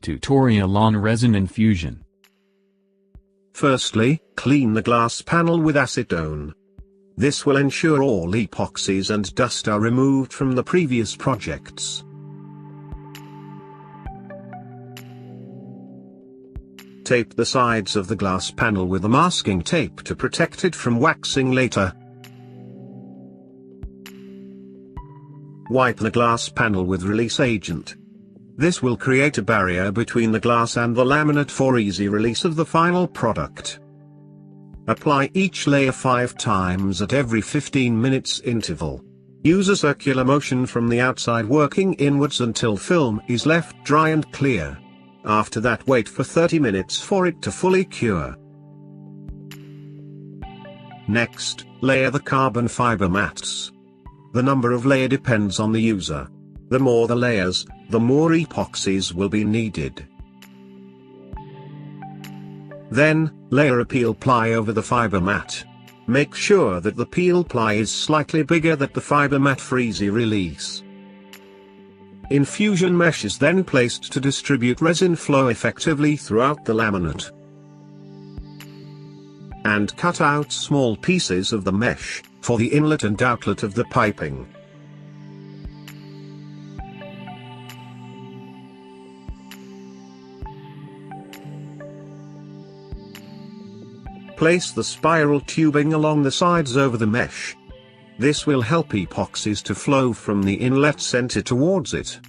Tutorial on Resin Infusion. Firstly, clean the glass panel with acetone. This will ensure all epoxies and dust are removed from the previous projects. Tape the sides of the glass panel with a masking tape to protect it from waxing later. Wipe the glass panel with release agent. This will create a barrier between the glass and the laminate for easy release of the final product. Apply each layer 5 times at every 15 minutes interval. Use a circular motion from the outside working inwards until film is left dry and clear. After that, wait for 30 minutes for it to fully cure. Next, layer the carbon fiber mats. The number of layers depends on the user. The more the layers, the more epoxies will be needed. Then, layer a peel ply over the fiber mat. Make sure that the peel ply is slightly bigger than the fiber mat for easy release. Infusion mesh is then placed to distribute resin flow effectively throughout the laminate. And cut out small pieces of the mesh, for the inlet and outlet of the piping. Place the spiral tubing along the sides over the mesh. This will help epoxies to flow from the inlet center towards it.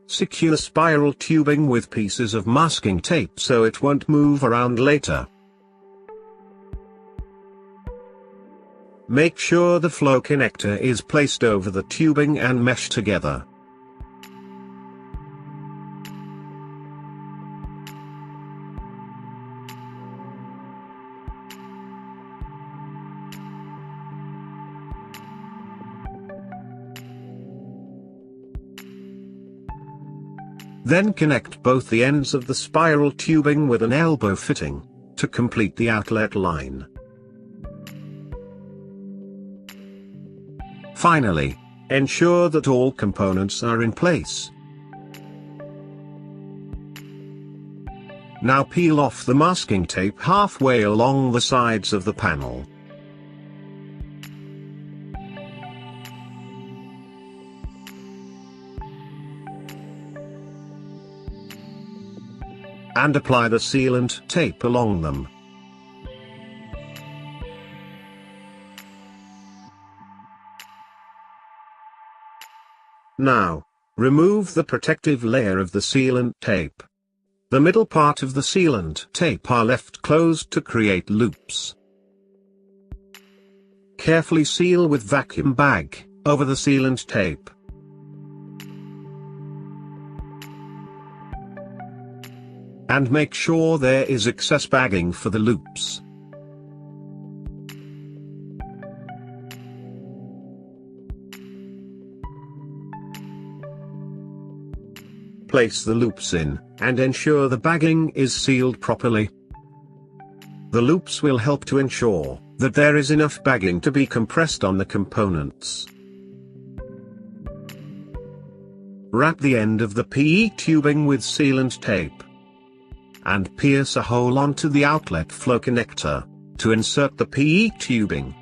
Secure spiral tubing with pieces of masking tape so it won't move around later. Make sure the flow connector is placed over the tubing and mesh together. Then connect both the ends of the spiral tubing with an elbow fitting, to complete the outlet line. Finally, ensure that all components are in place. Now peel off the masking tape halfway along the sides of the panel. And apply the sealant tape along them. Now, remove the protective layer of the sealant tape. The middle part of the sealant tape are left closed to create loops. Carefully seal with vacuum bag over the sealant tape. And make sure there is excess bagging for the loops. Place the loops in, and ensure the bagging is sealed properly. The loops will help to ensure that there is enough bagging to be compressed on the components. Wrap the end of the PE tubing with sealant tape. And pierce a hole onto the outlet flow connector, to insert the PE tubing.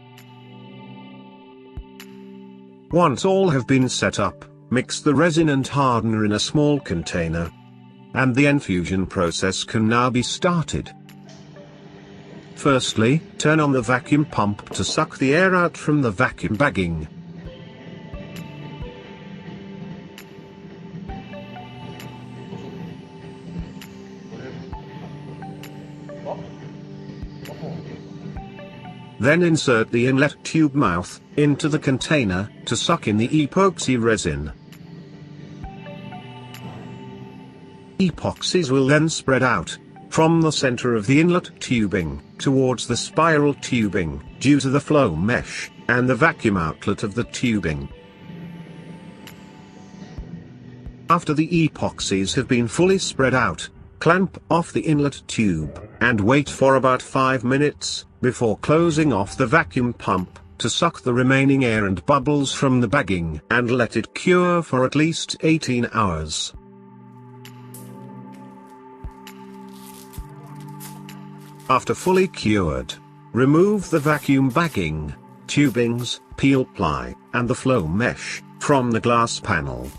Once all have been set up, mix the resin and hardener in a small container. And the infusion process can now be started. Firstly, turn on the vacuum pump to suck the air out from the vacuum bagging. Then insert the inlet tube mouth into the container to suck in the epoxy resin. Epoxies will then spread out from the center of the inlet tubing towards the spiral tubing due to the flow mesh and the vacuum outlet of the tubing. After the epoxies have been fully spread out, clamp off the inlet tube and wait for about 5 minutes before closing off the vacuum pump to suck the remaining air and bubbles from the bagging and let it cure for at least 18 hours. After fully cured, remove the vacuum bagging, tubings, peel ply, and the flow mesh from the glass panel.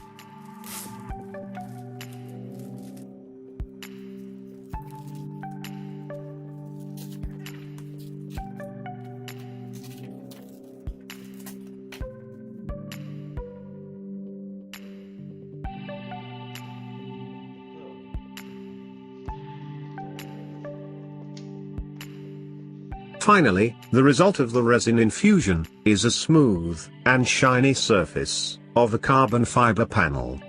Finally, the result of the resin infusion is a smooth and shiny surface of a carbon fiber panel.